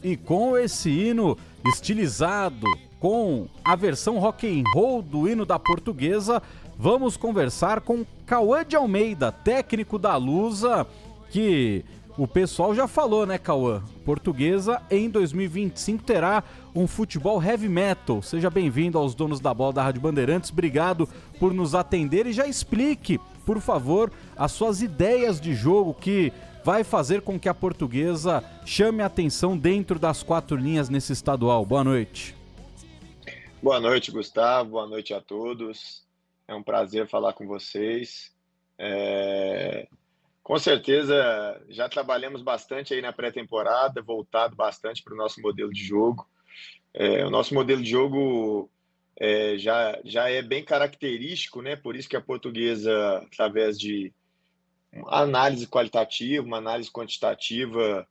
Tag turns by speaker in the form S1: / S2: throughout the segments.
S1: E com esse hino estilizado, com a versão rock and roll do hino da Portuguesa, vamos conversar com Cauã de Almeida, técnico da Lusa, que o pessoal já falou, né, Cauã? Portuguesa em 2025 terá um futebol heavy metal. Seja bem-vindo aos donos da bola da Rádio Bandeirantes, obrigado por nos atender e já explique, por favor, as suas ideias de jogo que vai fazer com que a Portuguesa chame a atenção dentro das quatro linhas nesse estadual. Boa noite.
S2: Boa noite, Gustavo. Boa noite a todos. É um prazer falar com vocês. Com certeza, já trabalhamos bastante aí na pré-temporada, voltado bastante para o nosso modelo de jogo. O nosso modelo de jogo já é bem característico, né? Por isso que a Portuguesa, através de uma análise qualitativa, uma análise quantitativa,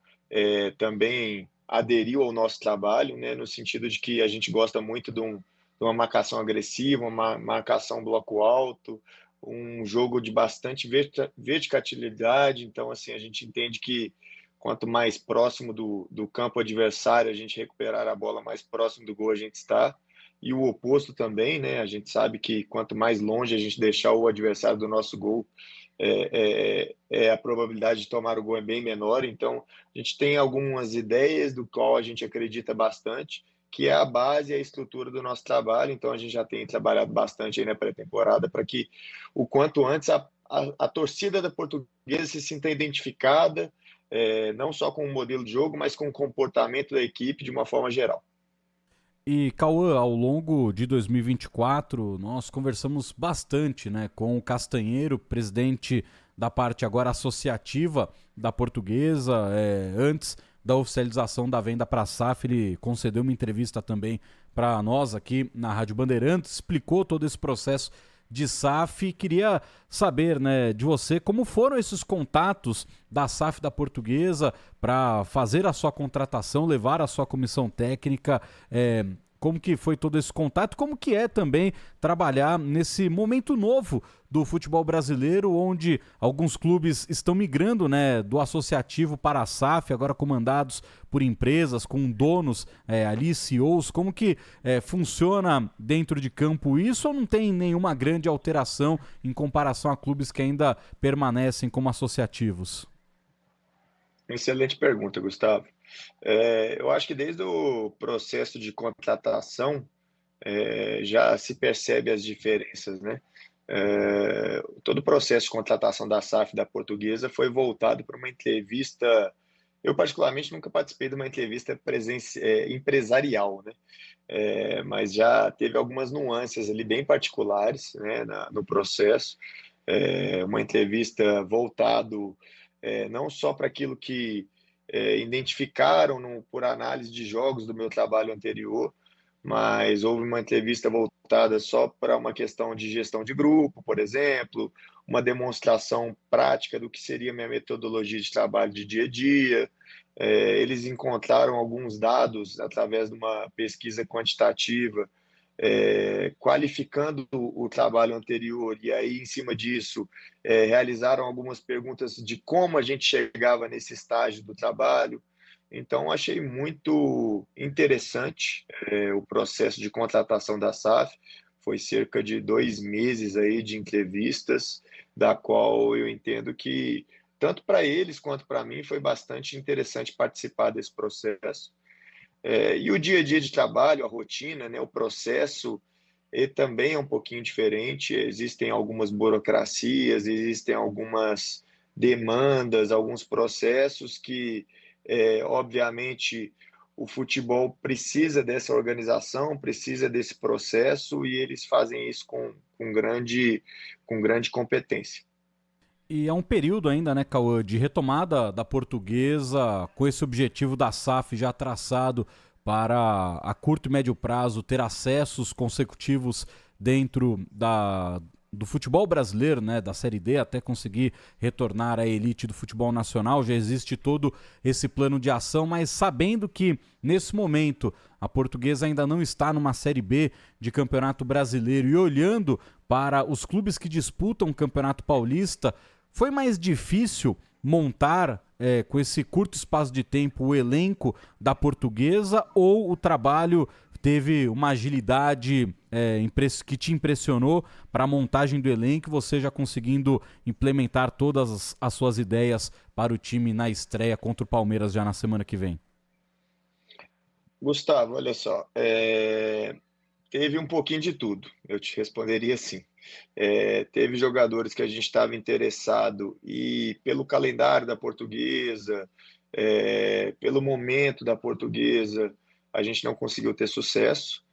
S2: também aderiu ao nosso trabalho, né, no sentido de que a gente gosta muito de uma marcação agressiva, uma marcação bloco alto, um jogo de bastante verticalidade. Então, assim, a gente entende que quanto mais próximo do campo adversário a gente recuperar a bola, mais próximo do gol a gente está. E o oposto também, né? A gente sabe que quanto mais longe a gente deixar o adversário do nosso gol, a probabilidade de tomar o gol é bem menor. Então, a gente tem algumas ideias do qual a gente acredita bastante, que é a base e a estrutura do nosso trabalho. Então, a gente já tem trabalhado bastante aí na pré-temporada para que, o quanto antes, a torcida da Portuguesa se sinta identificada, não só com o modelo de jogo, mas com o comportamento da equipe de uma forma geral.
S1: E, Cauã, ao longo de 2024, nós conversamos bastante, né, com o Castanheiro, presidente da parte agora associativa da Portuguesa. Antes da oficialização da venda para a SAF, ele concedeu uma entrevista também para nós aqui na Rádio Bandeirantes, explicou todo esse processo de SAF. Queria saber, né, de você, como foram esses contatos da SAF da Portuguesa para fazer a sua contratação, levar a sua comissão técnica, como que foi todo esse contato, como que é também trabalhar nesse momento novo do futebol brasileiro, onde alguns clubes estão migrando, né, do associativo para a SAF, agora comandados por empresas, com donos ali, CEOs. Como que funciona dentro de campo isso, ou não tem nenhuma grande alteração em comparação a clubes que ainda permanecem como associativos?
S2: Excelente pergunta, Gustavo. Eu acho que desde o processo de contratação já se percebe as diferenças, né? Todo o processo de contratação da SAF da Portuguesa foi voltado para uma entrevista. Eu, particularmente, nunca participei de uma entrevista empresarial, né? Mas já teve algumas nuances ali bem particulares, né, no processo. Uma entrevista voltado não só para aquilo que identificaram por análise de jogos do meu trabalho anterior, mas houve uma entrevista voltada só para uma questão de gestão de grupo, por exemplo, uma demonstração prática do que seria minha metodologia de trabalho de dia a dia. Eles encontraram alguns dados através de uma pesquisa quantitativa, qualificando o trabalho anterior, e aí, em cima disso, realizaram algumas perguntas de como a gente chegava nesse estágio do trabalho. Então, achei muito interessante o processo de contratação da SAF. Foi cerca de 2 meses aí de entrevistas, da qual eu entendo que, tanto para eles quanto para mim, foi bastante interessante participar desse processo. E o dia a dia de trabalho, a rotina, né, o processo, também é um pouquinho diferente. Existem algumas burocracias, existem algumas demandas, alguns processos que, obviamente, o futebol precisa dessa organização, precisa desse processo, e eles fazem isso com grande competência.
S1: E é um período ainda, né, Cauã, de retomada da Portuguesa, com esse objetivo da SAF já traçado para a curto e médio prazo ter acessos consecutivos dentro do futebol brasileiro, né, da Série D, até conseguir retornar à elite do futebol nacional. Já existe todo esse plano de ação, mas sabendo que, nesse momento, a Portuguesa ainda não está numa Série B de Campeonato Brasileiro, e olhando para os clubes que disputam o Campeonato Paulista, foi mais difícil montar com esse curto espaço de tempo, o elenco da Portuguesa, ou o trabalho teve uma agilidade que te impressionou para a montagem do elenco, você já conseguindo implementar todas as suas ideias para o time na estreia contra o Palmeiras já na semana que vem?
S2: Gustavo, olha só, teve um pouquinho de tudo, eu te responderia assim. Teve jogadores que a gente estava interessado e pelo calendário da Portuguesa, pelo momento da Portuguesa, a gente não conseguiu ter sucesso.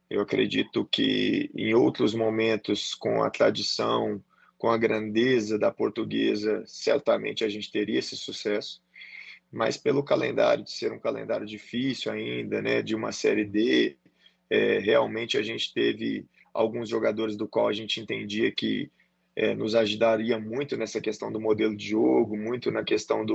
S2: Eu acredito que em outros momentos, com a tradição, com a grandeza da Portuguesa, certamente a gente teria esse sucesso, mas pelo calendário de ser um calendário difícil ainda, né, de uma Série D, realmente a gente teve alguns jogadores do qual a gente entendia que nos ajudaria muito nessa questão do modelo de jogo, muito na questão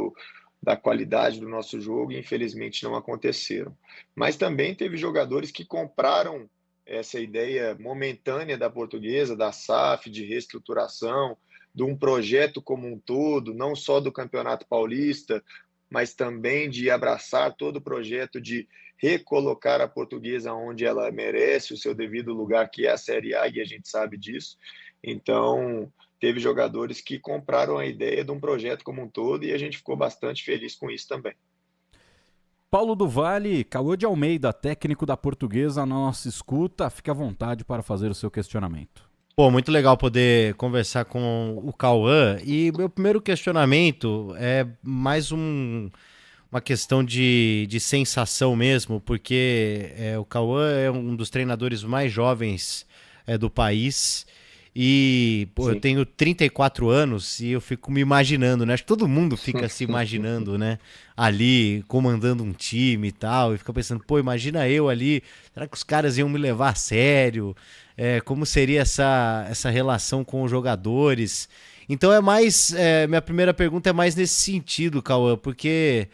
S2: da qualidade do nosso jogo, e infelizmente não aconteceram. Mas também teve jogadores que compraram essa ideia momentânea da Portuguesa, da SAF, de reestruturação, de um projeto como um todo, não só do Campeonato Paulista, mas também de abraçar todo o projeto de recolocar a Portuguesa onde ela merece o seu devido lugar, que é a Série A, e a gente sabe disso. Então, teve jogadores que compraram a ideia de um projeto como um todo e a gente ficou bastante feliz com isso também.
S1: Paulo do Vale, Cauã de Almeida, técnico da Portuguesa, na nossa escuta. Fique à vontade para fazer o seu questionamento.
S3: Pô, muito legal poder conversar com o Cauã. E meu primeiro questionamento é mais uma questão de sensação mesmo, porque o Cauã é um dos treinadores mais jovens do país. E pô, eu
S2: Sim.
S3: tenho 34 anos e eu fico me imaginando, né? Acho que todo mundo fica se imaginando, né? Ali, comandando um time e tal, e fica pensando, pô, imagina eu ali, será que os caras iam me levar a sério? Como seria essa relação com os jogadores? Então minha primeira pergunta é mais nesse sentido, Cauã, porque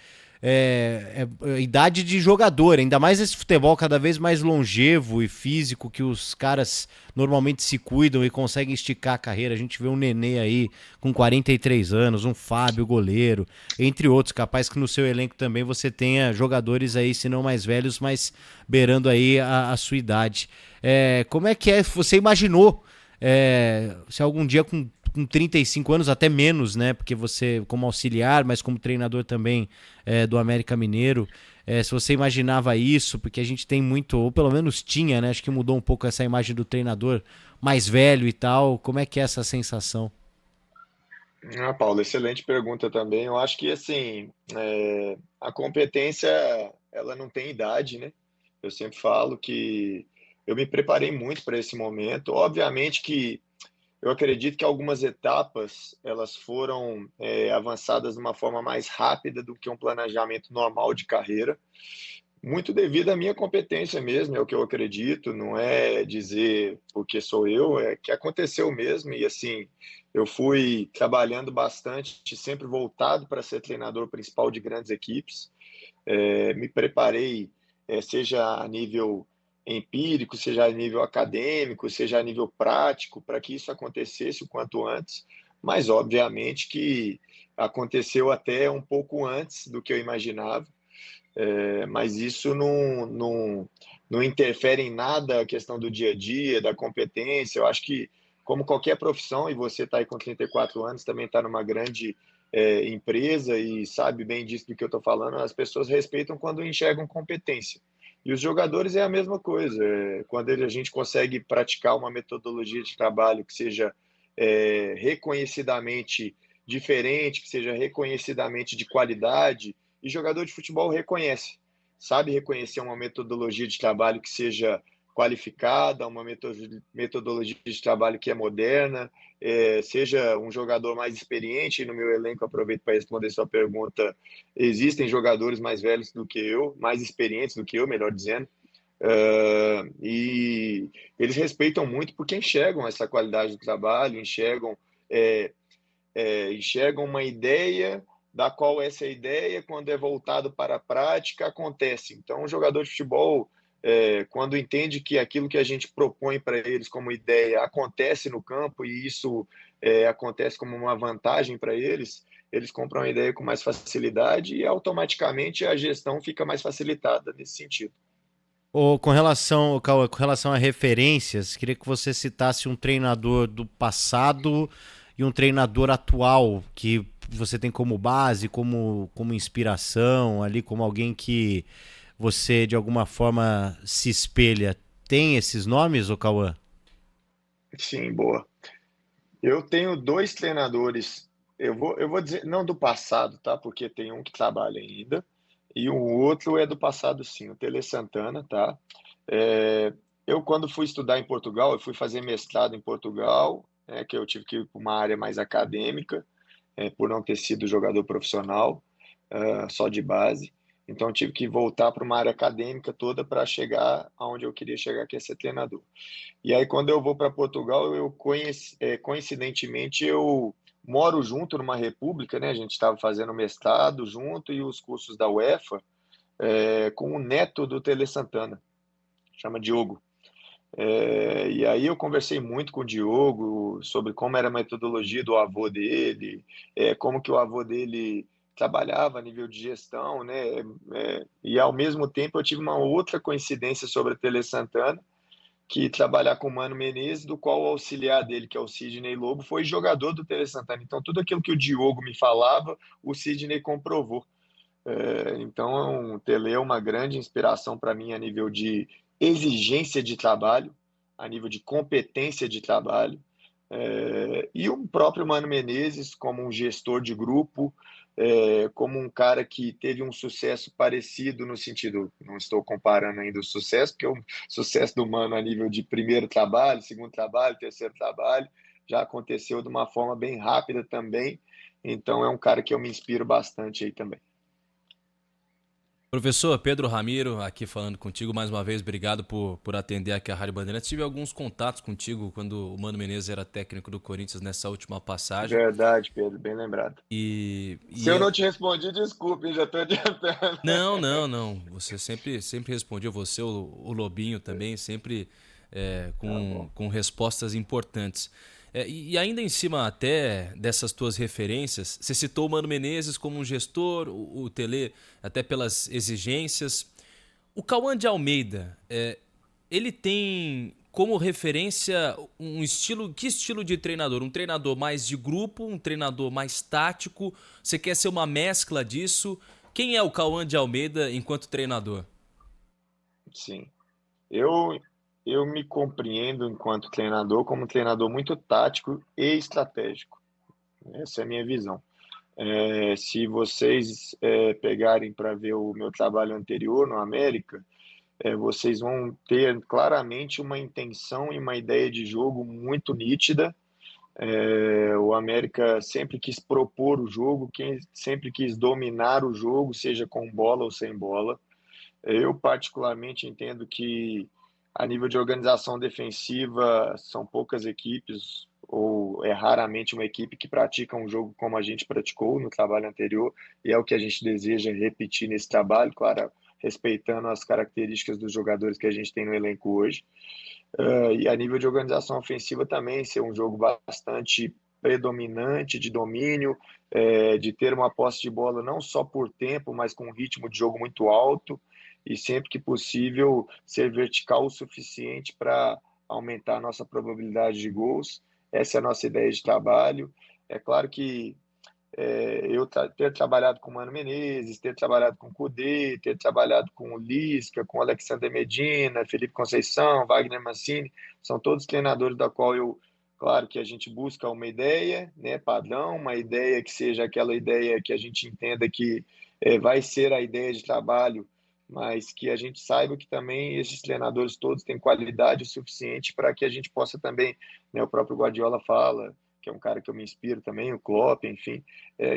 S3: idade de jogador, ainda mais esse futebol cada vez mais longevo e físico, que os caras normalmente se cuidam e conseguem esticar a carreira. A gente vê um Nenê aí com 43 anos, um Fábio, goleiro, entre outros. Capaz que no seu elenco também você tenha jogadores aí, se não mais velhos, mas beirando aí a sua idade. Como é que você imaginou se algum dia com 35 anos, até menos, né? Porque você, como auxiliar, mas como treinador também do América Mineiro, se você imaginava isso, porque a gente tem muito, ou pelo menos tinha, né? Acho que mudou um pouco essa imagem do treinador mais velho e tal. Como é que é essa sensação?
S2: Paulo, excelente pergunta também. Eu acho que, assim, a competência, ela não tem idade, né? Eu sempre falo que eu me preparei muito para esse momento. Obviamente que eu acredito que algumas etapas elas foram avançadas de uma forma mais rápida do que um planejamento normal de carreira, muito devido à minha competência mesmo, é o que eu acredito, não é dizer porque sou eu, é que aconteceu mesmo. E assim, eu fui trabalhando bastante, sempre voltado para ser treinador principal de grandes equipes. Me preparei, seja a nível empírico, seja a nível acadêmico, seja a nível prático, para que isso acontecesse o quanto antes, mas obviamente que aconteceu até um pouco antes do que eu imaginava, mas isso não interfere em nada a questão do dia a dia, da competência. Eu acho que, como qualquer profissão, e você está aí com 34 anos, também está numa grande empresa e sabe bem disso do que eu estou falando, as pessoas respeitam quando enxergam competência. E os jogadores é a mesma coisa. Quando a gente consegue praticar uma metodologia de trabalho que seja reconhecidamente diferente, que seja reconhecidamente de qualidade, e jogador de futebol reconhece, sabe reconhecer uma metodologia de trabalho que seja qualificada, uma metodologia de trabalho que é moderna, seja um jogador mais experiente. E no meu elenco, aproveito para responder sua pergunta, existem jogadores mais velhos do que eu, mais experientes do que eu, melhor dizendo, e eles respeitam muito porque enxergam essa qualidade do trabalho, enxergam uma ideia da qual essa ideia, quando é voltado para a prática, acontece. Então, o jogador de futebol, quando entende que aquilo que a gente propõe para eles como ideia acontece no campo e isso acontece como uma vantagem para eles, eles compram a ideia com mais facilidade e automaticamente a gestão fica mais facilitada nesse sentido.
S3: Com relação, Cauã, com relação a referências, queria que você citasse um treinador do passado e um treinador atual que você tem como base, como inspiração, ali como alguém que você de alguma forma se espelha. Tem esses nomes, ô Cauã?
S2: Sim, boa. Eu tenho 2 treinadores, eu vou dizer, não do passado, tá? Porque tem um que trabalha ainda, e o outro é do passado sim, o Tele Santana, tá? Eh, eu quando fui estudar em Portugal, eu fui fazer mestrado em Portugal, que eu tive que ir para uma área mais acadêmica, por não ter sido jogador profissional, só de base. Então, eu tive que voltar para uma área acadêmica toda para chegar aonde eu queria chegar, que é ser treinador. E aí, quando eu vou para Portugal, coincidentemente, eu moro junto numa república, né? A gente estava fazendo mestrado junto e os cursos da UEFA, com o neto do Tele Santana, chama Diogo. E aí eu conversei muito com o Diogo sobre como era a metodologia do avô dele, como que o avô dele trabalhava a nível de gestão, né? E ao mesmo tempo eu tive uma outra coincidência sobre a Tele Santana, que trabalhar com o Mano Menezes, do qual o auxiliar dele, que é o Sidney Lobo, foi jogador do Tele Santana. Então, tudo aquilo que o Diogo me falava, o Sidney comprovou. Então, o Tele é uma grande inspiração para mim a nível de exigência de trabalho, a nível de competência de trabalho. E o próprio Mano Menezes, como um gestor de grupo, como um cara que teve um sucesso parecido no sentido, não estou comparando ainda o sucesso, porque o sucesso do Mano a nível de primeiro trabalho, segundo trabalho, terceiro trabalho, já aconteceu de uma forma bem rápida também. Então é um cara que eu me inspiro bastante aí também.
S4: Professor Pedro Ramiro, aqui falando contigo mais uma vez, obrigado por atender aqui a Rádio Bandeirantes. Tive alguns contatos contigo quando o Mano Menezes era técnico do Corinthians nessa última passagem.
S2: Verdade, Pedro, bem lembrado.
S4: E
S2: Se eu
S4: eu...
S2: não te respondi, desculpe, já estou adiantando.
S4: Não. Você sempre respondeu, você, o Lobinho também, sempre com respostas importantes. E ainda em cima até dessas tuas referências, você citou o Mano Menezes como um gestor, o Tele até pelas exigências. O Cauã de Almeida, ele tem como referência um estilo, que estilo de treinador? Um treinador mais de grupo, um treinador mais tático? Você quer ser uma mescla disso? Quem é o Cauã de Almeida enquanto treinador?
S2: Sim. Eu me compreendo enquanto treinador como um treinador muito tático e estratégico. Essa é a minha visão. Se vocês pegarem para ver o meu trabalho anterior no América, vocês vão ter claramente uma intenção e uma ideia de jogo muito nítida. O América sempre quis propor o jogo, sempre quis dominar o jogo, seja com bola ou sem bola. Eu, particularmente, entendo que, a nível de organização defensiva, são poucas equipes, ou é raramente uma equipe que pratica um jogo como a gente praticou no trabalho anterior, e é o que a gente deseja repetir nesse trabalho, claro, respeitando as características dos jogadores que a gente tem no elenco hoje. E a nível de organização ofensiva também, ser um jogo bastante predominante de domínio, de ter uma posse de bola não só por tempo, mas com um ritmo de jogo muito alto e sempre que possível ser vertical o suficiente para aumentar a nossa probabilidade de gols. Essa é a nossa ideia de trabalho. É claro que eu ter trabalhado com o Mano Menezes, ter trabalhado com o Kudê, ter trabalhado com o Lisca, com o Alexander Medina, Felipe Conceição, Wagner Mancini, são todos treinadores da qual eu, claro que a gente busca uma ideia, né, padrão, uma ideia que seja aquela ideia que a gente entenda que vai ser a ideia de trabalho, mas que a gente saiba que também esses treinadores todos têm qualidade o suficiente para que a gente possa também, né, o próprio Guardiola fala, que é um cara que eu me inspiro também, o Klopp, enfim,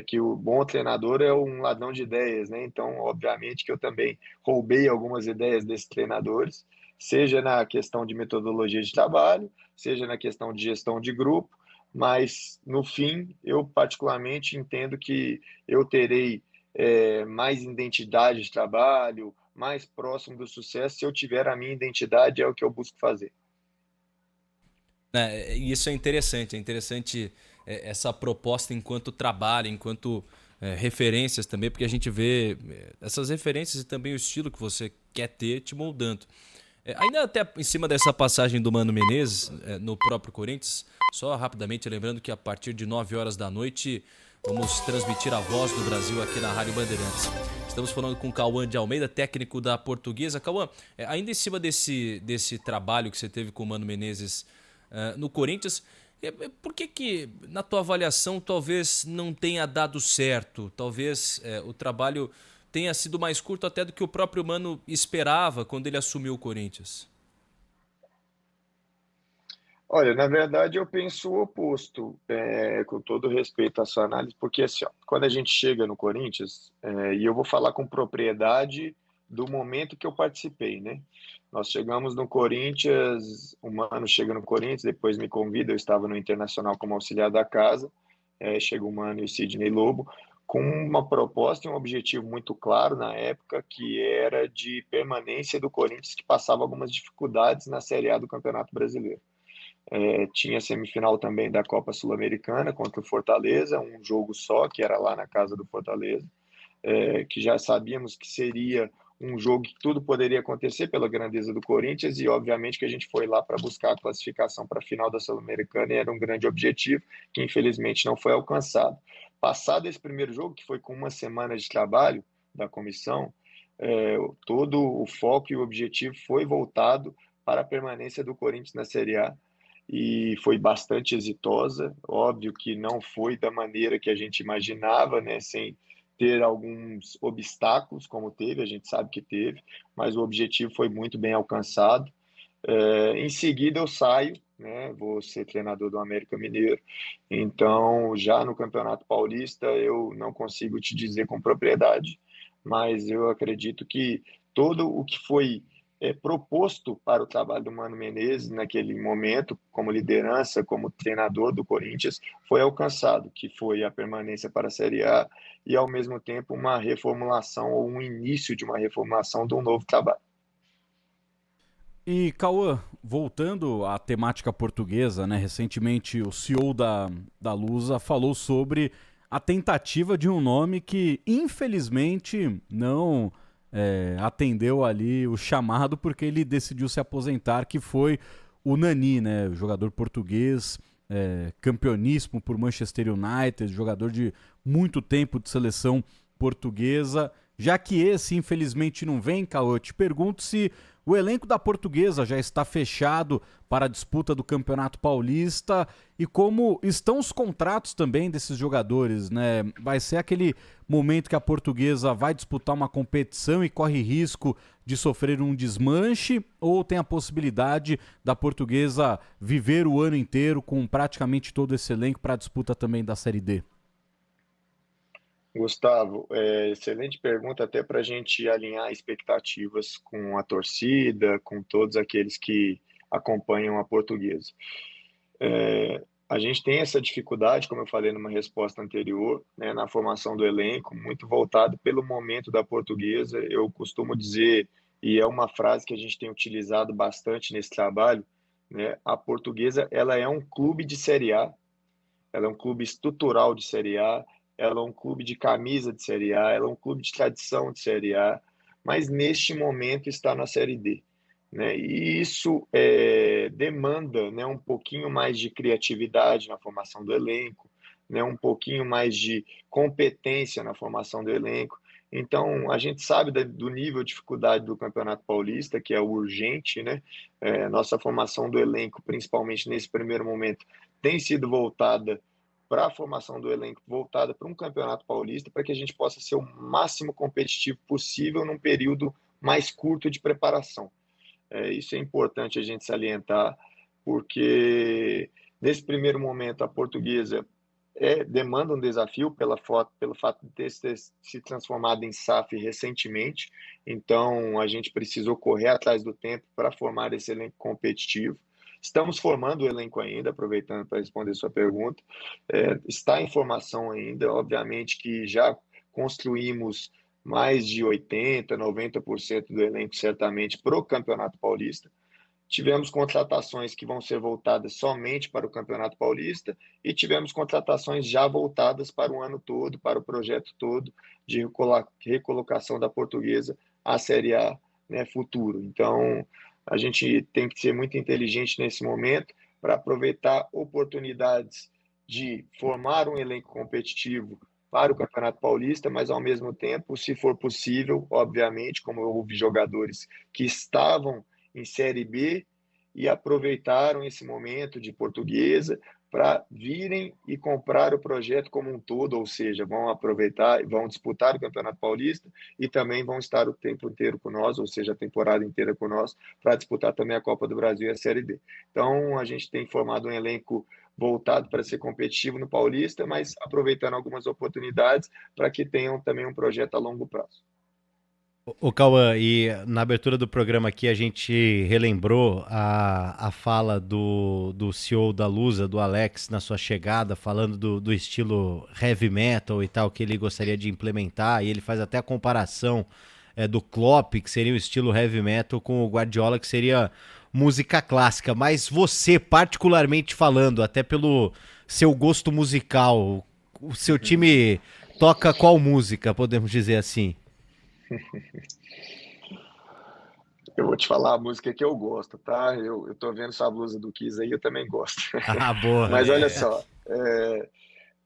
S2: que o bom treinador é um ladrão de ideias, né? Então, obviamente que eu também roubei algumas ideias desses treinadores, seja na questão de metodologia de trabalho, seja na questão de gestão de grupo, mas no fim, eu particularmente entendo que eu terei mais identidade de trabalho, mais próximo do sucesso, se eu tiver a minha identidade, é o que eu busco fazer.
S4: Isso é interessante essa proposta enquanto trabalho, enquanto referências também, porque a gente vê essas referências e também o estilo que você quer ter te moldando. Ainda até em cima dessa passagem do Mano Menezes no próprio Corinthians, só rapidamente lembrando que a partir de 9 horas da noite vamos transmitir a Voz do Brasil aqui na Rádio Bandeirantes. Estamos falando com o Cauã de Almeida, técnico da Portuguesa. Cauã, ainda em cima desse trabalho que você teve com o Mano Menezes no Corinthians, por que na tua avaliação talvez não tenha dado certo? Talvez o trabalho tenha sido mais curto até do que o próprio Mano esperava quando ele assumiu o Corinthians.
S2: Olha, na verdade eu penso o oposto, com todo respeito à sua análise, porque assim, ó, quando a gente chega no Corinthians, e eu vou falar com propriedade do momento que eu participei, né? Nós chegamos no Corinthians, o Mano chega no Corinthians, depois me convida, eu estava no Internacional como auxiliar da casa, chega o Mano e o Sidney Lobo, com uma proposta e um objetivo muito claro na época, que era de permanência do Corinthians, que passava algumas dificuldades na Série A do Campeonato Brasileiro. Tinha semifinal também da Copa Sul-Americana contra o Fortaleza, um jogo só, que era lá na casa do Fortaleza, que já sabíamos que seria um jogo que tudo poderia acontecer pela grandeza do Corinthians, e obviamente que a gente foi lá para buscar a classificação para a final da Sul-Americana, e era um grande objetivo, que infelizmente não foi alcançado. Passado esse primeiro jogo, que foi com uma semana de trabalho da comissão, todo o foco e o objetivo foi voltado para a permanência do Corinthians na Série A, e foi bastante exitosa. Óbvio que não foi da maneira que a gente imaginava, né, sem ter alguns obstáculos, como teve, a gente sabe que teve, mas o objetivo foi muito bem alcançado. Em seguida eu saio, né, vou ser treinador do América Mineiro, então já no Campeonato Paulista eu não consigo te dizer com propriedade, mas eu acredito que todo o que foi proposto para o trabalho do Mano Menezes naquele momento, como liderança, como treinador do Corinthians, foi alcançado, que foi a permanência para a Série A e, ao mesmo tempo, uma reformulação ou um início de uma reformulação de um novo trabalho.
S1: E, Cauã, voltando à temática portuguesa, né? Recentemente o CEO da Lusa falou sobre a tentativa de um nome que, infelizmente, não atendeu ali o chamado porque ele decidiu se aposentar, que foi o Nani, né? O jogador português, campeoníssimo por Manchester United, jogador de muito tempo de seleção portuguesa. Já que esse, infelizmente, não vem, Cauã, eu te pergunto se o elenco da Portuguesa já está fechado para a disputa do Campeonato Paulista e como estão os contratos também desses jogadores, né? Vai ser aquele momento que a Portuguesa vai disputar uma competição e corre risco de sofrer um desmanche, ou tem a possibilidade da Portuguesa viver o ano inteiro com praticamente todo esse elenco para a disputa também da Série D?
S2: Gustavo, excelente pergunta, até para a gente alinhar expectativas com a torcida, com todos aqueles que acompanham a Portuguesa. A gente tem essa dificuldade, como eu falei numa resposta anterior, né, na formação do elenco, muito voltado pelo momento da Portuguesa. Eu costumo dizer, e é uma frase que a gente tem utilizado bastante nesse trabalho, né, a Portuguesa ela é um clube de Série A, ela é um clube estrutural de Série A, ela é um clube de camisa de Série A, ela é um clube de tradição de Série A, mas neste momento está na Série D, né? E isso demanda, né, um pouquinho mais de criatividade na formação do elenco, né, um pouquinho mais de competência na formação do elenco. Então, a gente sabe do nível de dificuldade do Campeonato Paulista, que é o urgente, né? Nossa formação do elenco, principalmente nesse primeiro momento, tem sido voltada para a formação do elenco, voltada para um Campeonato Paulista, para que a gente possa ser o máximo competitivo possível num período mais curto de preparação. Isso é importante a gente salientar, porque nesse primeiro momento a Portuguesa demanda um desafio pelo fato de ter se transformado em SAF recentemente, então a gente precisou correr atrás do tempo para formar esse elenco competitivo. Estamos formando o elenco ainda, aproveitando para responder sua pergunta. Está em formação ainda, obviamente que já construímos mais de 80%, 90% do elenco certamente para o Campeonato Paulista. tivemos contratações que vão ser voltadas somente para o Campeonato Paulista e tivemos contratações já voltadas para o ano todo, para o projeto todo de recolocação da Portuguesa à Série A, né, futuro. Então, a gente tem que ser muito inteligente nesse momento para aproveitar oportunidades de formar um elenco competitivo para o Campeonato Paulista, mas ao mesmo tempo, se for possível, obviamente, como houve jogadores que estavam em Série B e aproveitaram esse momento de Portuguesa para virem e comprar o projeto como um todo, ou seja, vão aproveitar, vão disputar o Campeonato Paulista e também vão estar o tempo inteiro com nós, ou seja, a temporada inteira com nós, para disputar também a Copa do Brasil e a Série B. Então, a gente tem formado um elenco voltado para ser competitivo no Paulista, mas aproveitando algumas oportunidades para que tenham também um projeto a longo prazo.
S3: O Cauã, e na abertura do programa aqui a gente relembrou a fala do CEO da Lusa, do Alex, na sua chegada, falando do estilo heavy metal e tal, que ele gostaria de implementar, e ele faz até a comparação do Klopp, que seria o estilo heavy metal, com o Guardiola, que seria música clássica. Mas você, particularmente falando, até pelo seu gosto musical, o seu time toca qual música, podemos dizer assim?
S2: Eu vou te falar a música que eu gosto, tá? Eu tô vendo sua blusa do Kiss aí, eu também gosto.
S3: Ah, boa.
S2: Mas olha só,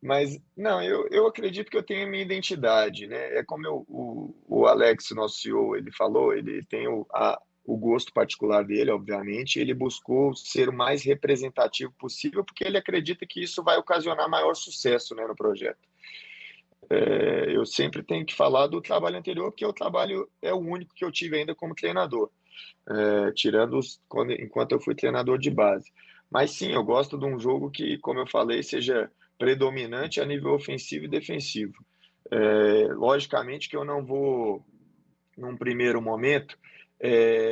S2: mas não, eu acredito que eu tenho a minha identidade, né? É como o Alex, nosso CEO, ele falou, ele tem o gosto particular dele, obviamente, ele buscou ser o mais representativo possível, porque ele acredita que isso vai ocasionar maior sucesso, né, no projeto. Eu sempre tenho que falar do trabalho anterior, porque o trabalho é o único que eu tive ainda como treinador, tirando enquanto eu fui treinador de base. Mas sim, eu gosto de um jogo que, como eu falei, seja predominante a nível ofensivo e defensivo. Logicamente que eu não vou, num primeiro momento,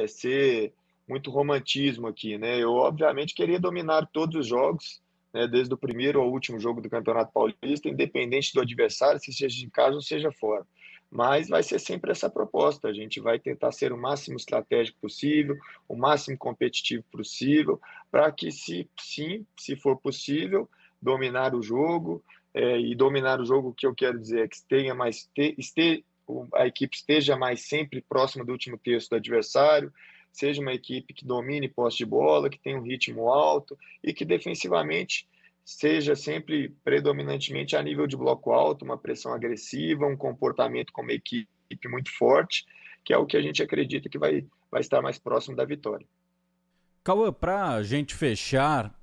S2: ser muito romantismo aqui, né? Eu, obviamente, queria dominar todos os jogos, né, desde o primeiro ao último jogo do Campeonato Paulista, independente do adversário, se seja em casa ou seja fora. Mas vai ser sempre essa proposta. A gente vai tentar ser o máximo estratégico possível, o máximo competitivo possível, para que, se for possível, dominar o jogo. E dominar o jogo, o que eu quero dizer é que a equipe esteja mais sempre próxima do último terço do adversário, seja uma equipe que domine posse de bola, que tenha um ritmo alto e que defensivamente seja sempre predominantemente a nível de bloco alto, uma pressão agressiva, um comportamento como equipe muito forte, que é o que a gente acredita que vai estar mais próximo da vitória.
S1: Cauã, para a gente fechar,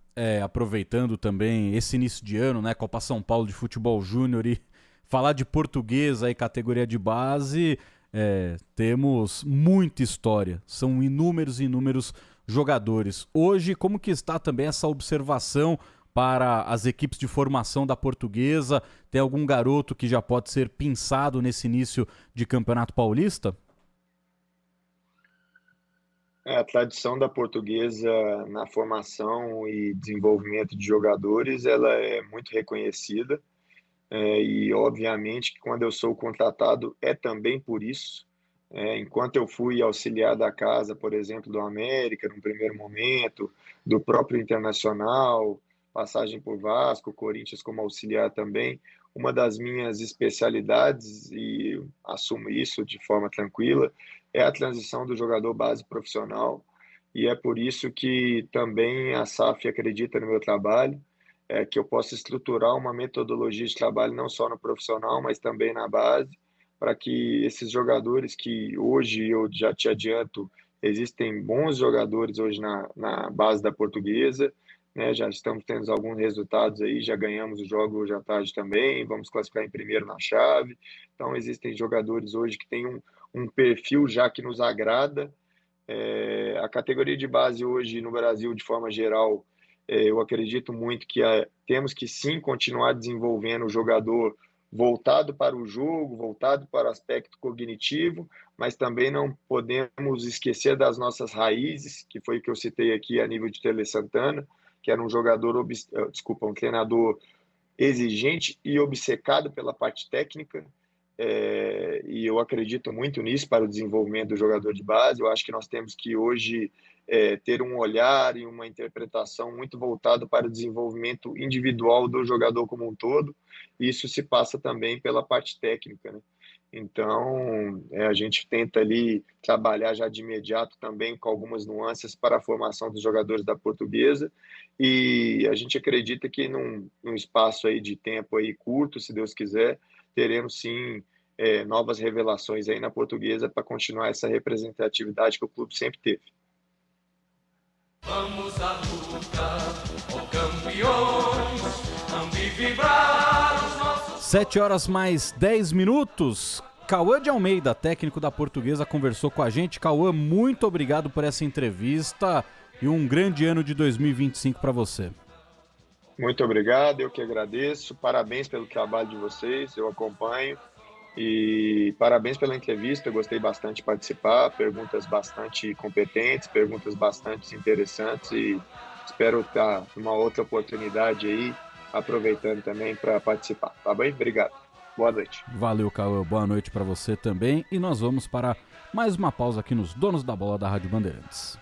S1: aproveitando também esse início de ano, né, Copa São Paulo de Futebol Júnior e falar de Portuguesa e categoria de base, temos muita história, são inúmeros jogadores. Hoje, como que está também essa observação para as equipes de formação da Portuguesa? Tem algum garoto que já pode ser pinçado nesse início de Campeonato Paulista?
S2: A tradição da Portuguesa na formação e desenvolvimento de jogadores, ela é muito reconhecida. E obviamente que quando eu sou contratado é também por isso. Enquanto eu fui auxiliar da casa, por exemplo, do América, no primeiro momento, do próprio Internacional, passagem por Vasco, Corinthians como auxiliar também, uma das minhas especialidades, e assumo isso de forma tranquila, é a transição do jogador base profissional, e é por isso que também a SAF acredita no meu trabalho, que eu possa estruturar uma metodologia de trabalho não só no profissional, mas também na base, para que esses jogadores que hoje, eu já te adianto, existem bons jogadores hoje na base da Portuguesa, né? Já estamos tendo alguns resultados aí, já ganhamos o jogo hoje à tarde também, vamos classificar em primeiro na chave. Então, existem jogadores hoje que têm um perfil já que nos agrada. A categoria de base hoje no Brasil, de forma geral, eu acredito muito que temos que sim continuar desenvolvendo o jogador voltado para o jogo, voltado para o aspecto cognitivo, mas também não podemos esquecer das nossas raízes, que foi o que eu citei aqui a nível de Tele Santana, que era um treinador exigente e obcecado pela parte técnica, e eu acredito muito nisso para o desenvolvimento do jogador de base. Eu acho que nós temos que hoje ter um olhar e uma interpretação muito voltado para o desenvolvimento individual do jogador como um todo. Isso se passa também pela parte técnica, né? Então, a gente tenta ali trabalhar já de imediato também com algumas nuances para a formação dos jogadores da Portuguesa, e a gente acredita que num espaço aí de tempo aí curto, se Deus quiser, teremos sim novas revelações aí na Portuguesa para continuar essa representatividade que o clube sempre teve.
S5: Vamos à luta, ó campeões, não de vibrar os nossos...
S1: 7h mais 10. Cauã de Almeida, técnico da Portuguesa, conversou com a gente. Cauã, muito obrigado por essa entrevista e um grande ano de 2025 para você.
S2: Muito obrigado, eu que agradeço. Parabéns pelo trabalho de vocês, eu acompanho. E parabéns pela entrevista, eu gostei bastante de participar, perguntas bastante competentes, perguntas bastante interessantes, e espero estar numa outra oportunidade aí, aproveitando também para participar. Tá bem? Obrigado. Boa noite.
S1: Valeu, Cauã. Boa noite para você também. E nós vamos para mais uma pausa aqui nos Donos da Bola da Rádio Bandeirantes.